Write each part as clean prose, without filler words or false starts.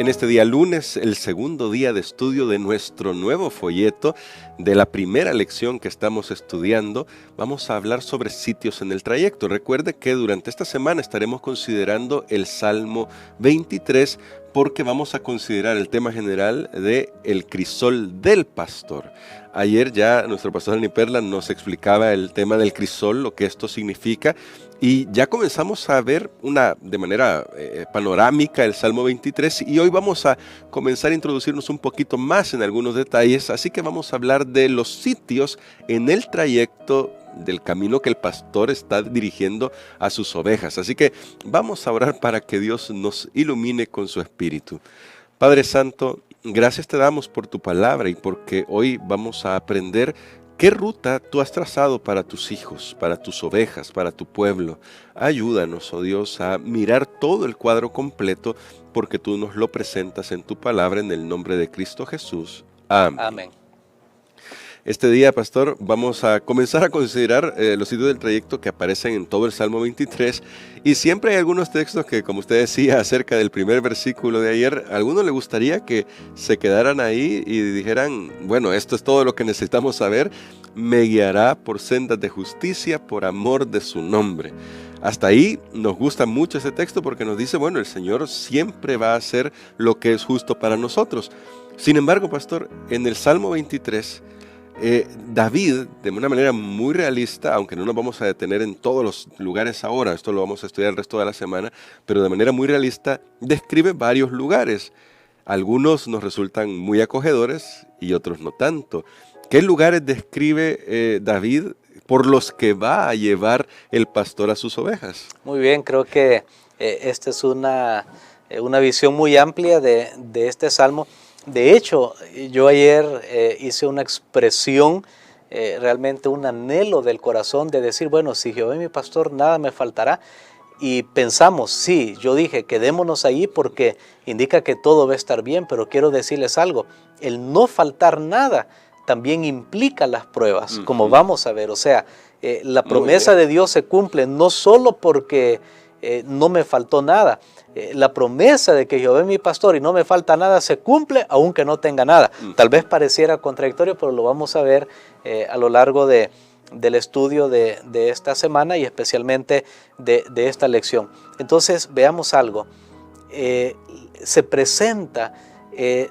En este día lunes, el segundo día de estudio de nuestro nuevo folleto, de la primera lección que estamos estudiando, vamos a hablar sobre sitios en el trayecto. Recuerde que durante esta semana estaremos considerando el Salmo 23 porque vamos a considerar el tema general de el crisol del pastor. Ayer ya nuestro pastor Dani Perla nos explicaba el tema del crisol, lo que esto significa, y ya comenzamos a ver de manera panorámica el Salmo 23 y hoy vamos a comenzar a introducirnos un poquito más en algunos detalles, así que vamos a hablar de los sitios en el trayecto del camino que el pastor está dirigiendo a sus ovejas. Así que vamos a orar para que Dios nos ilumine con su espíritu. Padre Santo, gracias te damos por tu palabra y porque hoy vamos a aprender qué ruta tú has trazado para tus hijos, para tus ovejas, para tu pueblo. Ayúdanos, oh Dios, a mirar todo el cuadro completo porque tú nos lo presentas en tu palabra en el nombre de Cristo Jesús. Amén. Amén. Este día, pastor, vamos a comenzar a considerar los sitios del trayecto que aparecen en todo el Salmo 23 y siempre hay algunos textos que, como usted decía acerca del primer versículo de ayer, a algunos le gustaría que se quedaran ahí y dijeran, bueno, esto es todo lo que necesitamos saber, me guiará por sendas de justicia por amor de su nombre. Hasta ahí nos gusta mucho ese texto porque nos dice, bueno, el Señor siempre va a hacer lo que es justo para nosotros. Sin embargo, pastor, en el Salmo 23, David, de una manera muy realista, aunque no nos vamos a detener en todos los lugares ahora, esto lo vamos a estudiar el resto de la semana, pero de manera muy realista, describe varios lugares. Algunos nos resultan muy acogedores y otros no tanto. ¿Qué lugares describe David por los que va a llevar el pastor a sus ovejas? Muy bien, creo que esta es una visión muy amplia de este salmo. De hecho, yo ayer hice una expresión, realmente un anhelo del corazón de decir, bueno, si Jehová es mi pastor, nada me faltará. Y pensamos, sí, yo dije, quedémonos ahí porque indica que todo va a estar bien, pero quiero decirles algo, el no faltar nada también implica las pruebas, como vamos a ver. O sea, la promesa de Dios se cumple no solo porque no me faltó nada. La promesa de que Jehová es mi pastor y no me falta nada se cumple aunque no tenga nada. Tal vez pareciera contradictorio, pero lo vamos a ver a lo largo del estudio de esta semana y especialmente de esta lección. Entonces veamos algo. Se presenta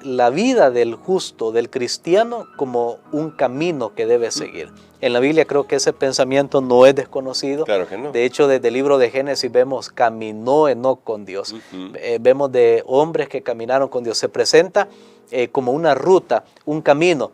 la vida del justo, del cristiano, como un camino que debe seguir. En la Biblia creo que ese pensamiento no es desconocido. Claro que no. De hecho, desde el libro de Génesis vemos, caminó Enoc con Dios. Vemos de hombres que caminaron con Dios. Se presenta como una ruta, un camino.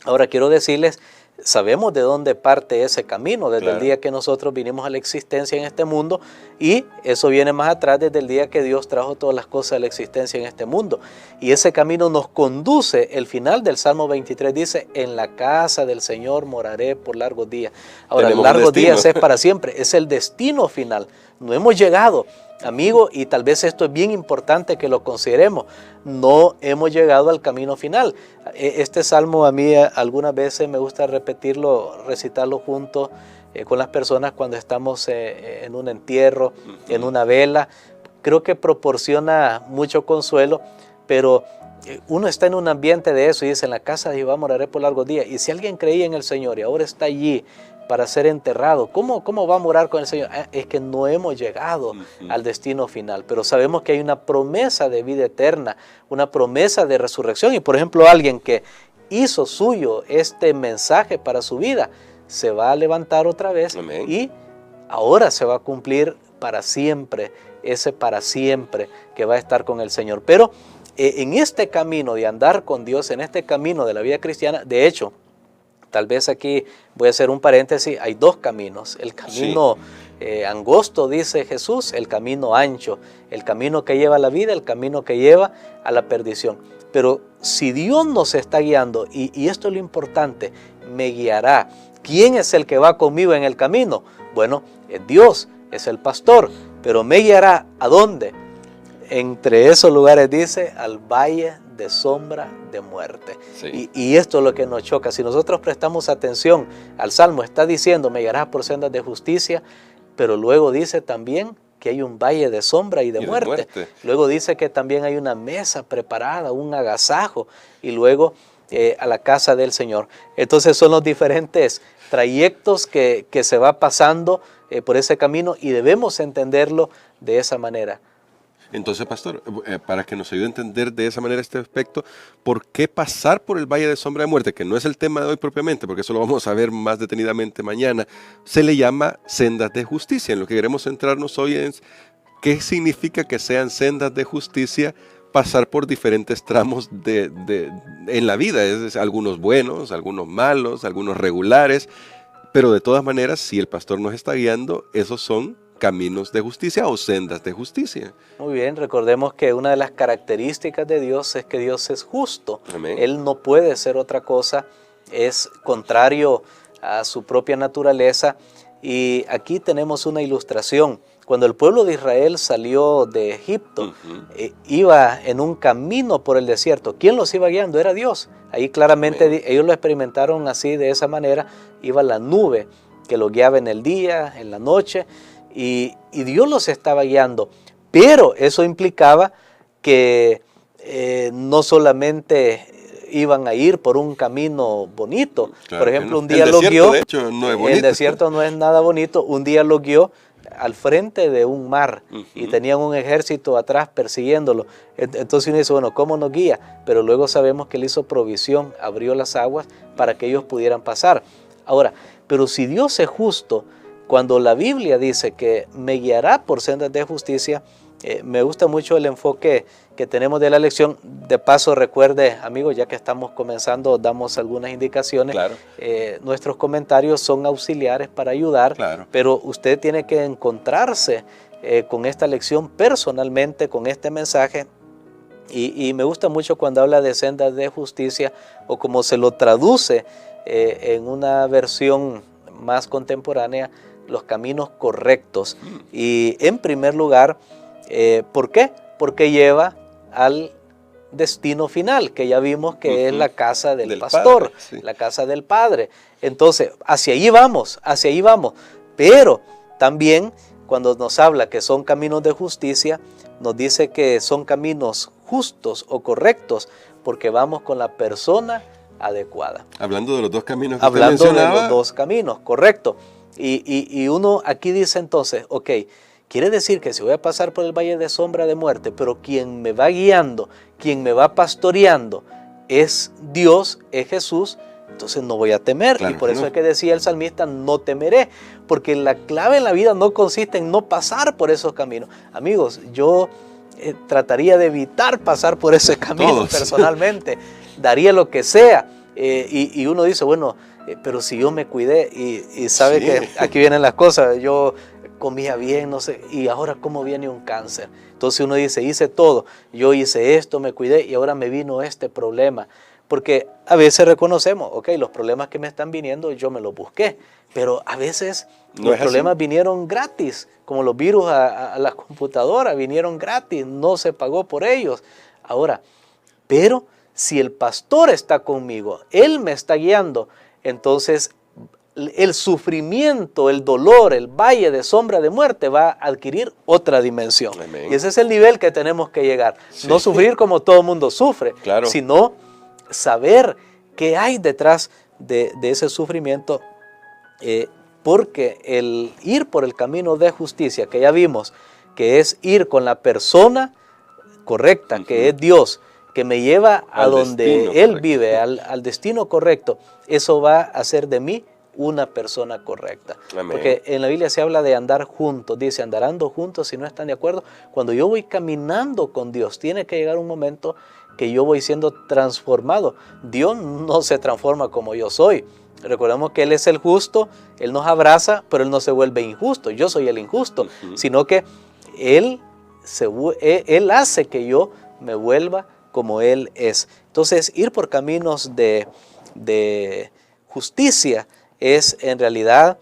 Ahora quiero decirles, sabemos de dónde parte ese camino, desde el día que nosotros vinimos a la existencia en este mundo, y eso viene más atrás desde el día que Dios trajo todas las cosas a la existencia en este mundo. Y ese camino nos conduce, el final del Salmo 23 dice, en la casa del Señor moraré por largos días. Ahora, largos días es para siempre, es el destino final. No hemos llegado, amigo, y tal vez esto es bien importante que lo consideremos, no hemos llegado al camino final. Este salmo a mí algunas veces me gusta repetirlo, recitarlo junto con las personas cuando estamos en un entierro, en una vela. Creo que proporciona mucho consuelo, pero uno está en un ambiente de eso y dice, en la casa de Jehová moraré por largos días. Y si alguien creía en el Señor y ahora está allí para ser enterrado, ¿cómo va a morar con el Señor? Es que no hemos llegado al destino final, pero sabemos que hay una promesa de vida eterna, una promesa de resurrección. Y por ejemplo, alguien que hizo suyo este mensaje para su vida, se va a levantar otra vez. Amén. Y ahora se va a cumplir para siempre, ese para siempre que va a estar con el Señor. Pero en este camino de andar con Dios, en este camino de la vida cristiana, de hecho, tal vez aquí voy a hacer un paréntesis, hay dos caminos. El camino angosto, dice Jesús, el camino ancho, el camino que lleva a la vida, el camino que lleva a la perdición. Pero si Dios nos está guiando, y esto es lo importante, me guiará. ¿Quién es el que va conmigo en el camino? Bueno, es Dios, es el pastor, pero me guiará ¿a dónde? Entre esos lugares dice, al valle de sombra de muerte. Sí. Y esto es lo que nos choca. Si nosotros prestamos atención al Salmo, está diciendo, me guiarás por sendas de justicia, pero luego dice también aquí hay un valle de sombra y de muerte. Luego dice que también hay una mesa preparada, un agasajo, y luego a la casa del Señor. Entonces son los diferentes trayectos que se va pasando por ese camino, y debemos entenderlo de esa manera. Entonces, pastor, para que nos ayude a entender de esa manera este aspecto, ¿por qué pasar por el valle de sombra de muerte? Que no es el tema de hoy propiamente, porque eso lo vamos a ver más detenidamente mañana. Se le llama sendas de justicia. En lo que queremos centrarnos hoy es qué significa que sean sendas de justicia, pasar por diferentes tramos en la vida. Es decir, algunos buenos, algunos malos, algunos regulares, pero de todas maneras, si el pastor nos está guiando, esos son caminos de justicia o sendas de justicia. Muy bien, recordemos que una de las características de Dios es que Dios es justo. Amén. Él no puede ser otra cosa, es contrario a su propia naturaleza. Y aquí tenemos una ilustración. Cuando el pueblo de Israel salió de Egipto, iba en un camino por el desierto. ¿Quién los iba guiando? Era Dios. Ahí claramente ellos lo experimentaron así, de esa manera. Iba la nube que los guiaba en el día, en la noche, y Dios los estaba guiando. Pero eso implicaba que no solamente iban a ir por un camino bonito. Claro, por ejemplo, no. un día El los desierto, guió. de hecho, no es bonito. El desierto no es nada bonito. Un día los guió al frente de un mar y tenían un ejército atrás persiguiéndolo. Entonces uno dice, bueno, ¿cómo nos guía? Pero luego sabemos que Él hizo provisión, abrió las aguas para que ellos pudieran pasar. Ahora, pero si Dios es justo, cuando la Biblia dice que me guiará por sendas de justicia, me gusta mucho el enfoque que tenemos de la lección. De paso, recuerde, amigos, ya que estamos comenzando, damos algunas indicaciones. Claro. Nuestros comentarios son auxiliares para ayudar, Claro. pero usted tiene que encontrarse con esta lección personalmente, con este mensaje. Y me gusta mucho cuando habla de sendas de justicia, o como se lo traduce en una versión más contemporánea, los caminos correctos. Y en primer lugar, ¿por qué? Porque lleva al destino final, que ya vimos que es la casa del pastor, padre, sí. La casa del Padre. Entonces, hacia allí vamos, pero también cuando nos habla que son caminos de justicia, nos dice que son caminos justos o correctos, porque vamos con la persona adecuada. Hablando de los dos caminos que Hablando usted mencionaba. de los dos caminos, correcto. Y uno aquí dice entonces, ok, quiere decir que si voy a pasar por el valle de sombra de muerte, pero quien me va guiando, quien me va pastoreando es Dios, es Jesús, entonces no voy a temer. Claro, y por eso no. es que decía el salmista, no temeré, porque la clave en la vida no consiste en no pasar por esos caminos. Amigos, yo trataría de evitar pasar por ese camino. Todos. Personalmente, daría lo que sea. Y uno dice, bueno, pero si yo me cuidé y sabe Sí. que aquí vienen las cosas, yo comía bien, no sé, y ahora cómo viene un cáncer. Entonces uno dice, hice todo, yo hice esto, me cuidé y ahora me vino este problema. Porque a veces reconocemos, ok, los problemas que me están viniendo yo me los busqué, pero a veces No los es problemas así. vinieron gratis, como los virus a la computadora, vinieron gratis, no se pagó por ellos. Ahora, pero si el pastor está conmigo, Él me está guiando, entonces el sufrimiento, el dolor, el valle de sombra de muerte va a adquirir otra dimensión. Amén. Y ese es el nivel que tenemos que llegar. Sí. No sufrir como todo el mundo sufre, Claro. sino saber qué hay detrás de ese sufrimiento, porque el ir por el camino de justicia, que ya vimos, que es ir con la persona correcta, que es Dios, que me lleva a Al donde destino Él correcto. vive, al destino correcto, eso va a hacer de mí una persona correcta. Amén. Porque en la Biblia se habla de andar juntos, dice, andarán juntos si no están de acuerdo. Cuando yo voy caminando con Dios, tiene que llegar un momento que yo voy siendo transformado. Dios no se transforma como yo soy. Recordemos que Él es el justo, Él nos abraza, pero Él no se vuelve injusto. Yo soy el injusto, sino que Él hace que yo me vuelva como Él es. Entonces, ir por caminos de justicia es en realidad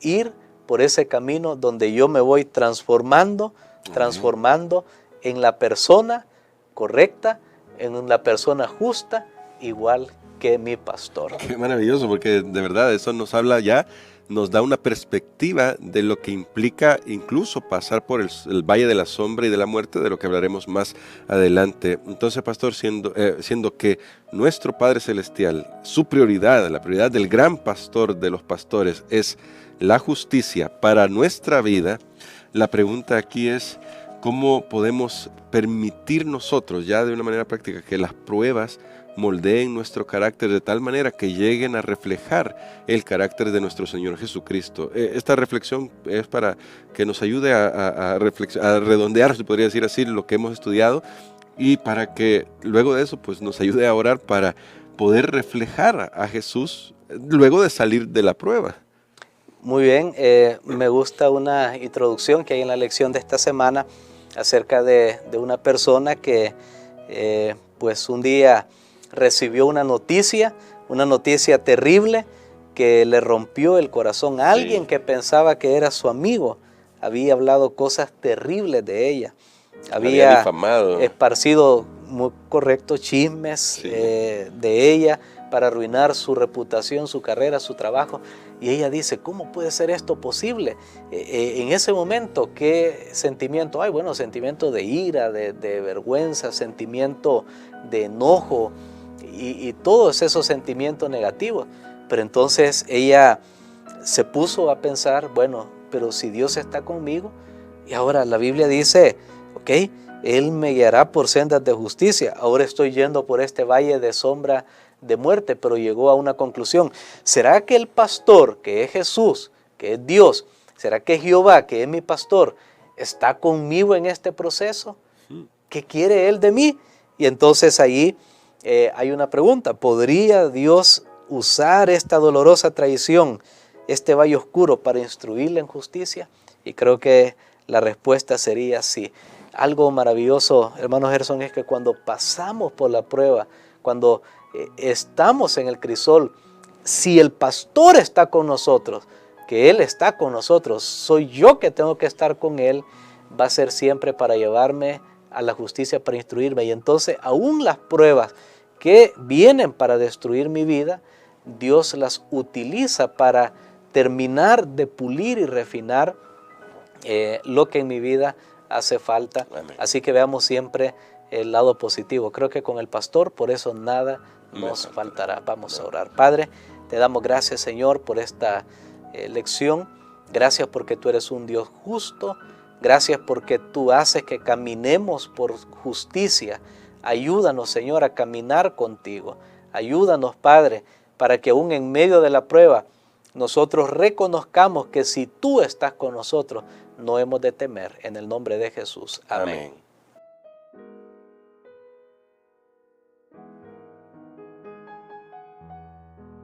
ir por ese camino donde yo me voy transformando en la persona correcta, en la persona justa, igual que mi pastor. Qué maravilloso, porque de verdad eso nos habla ya nos da una perspectiva de lo que implica incluso pasar por el valle de la sombra y de la muerte, de lo que hablaremos más adelante. Entonces, pastor, siendo que nuestro Padre Celestial, su prioridad, la prioridad del gran pastor de los pastores es la justicia para nuestra vida, la pregunta aquí es, ¿cómo podemos permitir nosotros, ya de una manera práctica, que las pruebas moldeen nuestro carácter de tal manera que lleguen a reflejar el carácter de nuestro Señor Jesucristo? Esta reflexión es para que nos ayude a redondear, se podría decir así, lo que hemos estudiado, y para que luego de eso pues nos ayude a orar para poder reflejar a Jesús luego de salir de la prueba. Muy bien, me gusta una introducción que hay en la lección de esta semana acerca de una persona que pues un día recibió una noticia terrible que le rompió el corazón. Alguien que pensaba que era su amigo había hablado cosas terribles de ella. Había difamado, esparcido, muy correcto, chismes de ella para arruinar su reputación, su carrera, su trabajo. Y ella dice, ¿cómo puede ser esto posible? En ese momento, ¿qué sentimiento hay? Bueno, sentimiento de ira, de vergüenza, sentimiento de enojo y todos esos sentimientos negativos. Pero entonces ella se puso a pensar, bueno, pero si Dios está conmigo, y ahora la Biblia dice, ok, Él me guiará por sendas de justicia. Ahora estoy yendo por este valle de sombra de muerte, pero llegó a una conclusión. ¿Será que el pastor, que es Jesús, que es Dios, será que Jehová, que es mi pastor, está conmigo en este proceso? ¿Qué quiere Él de mí? Y entonces ahí hay una pregunta. ¿Podría Dios usar esta dolorosa traición, este valle oscuro, para instruirle en justicia? Y creo que la respuesta sería sí. Algo maravilloso, hermano Gerson, es que cuando pasamos por la prueba, cuando estamos en el crisol, si el pastor está con nosotros, que Él está con nosotros, soy yo que tengo que estar con Él, va a ser siempre para llevarme a la justicia, para instruirme. Y entonces aún las pruebas que vienen para destruir mi vida, Dios las utiliza para terminar de pulir y refinar lo que en mi vida hace falta. Amén. Así que veamos siempre el lado positivo. Creo que con el pastor, por eso nada nos faltará. Vamos a orar. Padre, te damos gracias, Señor, por esta lección. Gracias porque tú eres un Dios justo. Gracias porque tú haces que caminemos por justicia. Ayúdanos, Señor, a caminar contigo. Ayúdanos, Padre, para que aún en medio de la prueba nosotros reconozcamos que si tú estás con nosotros, no hemos de temer. En el nombre de Jesús. Amén. Amén.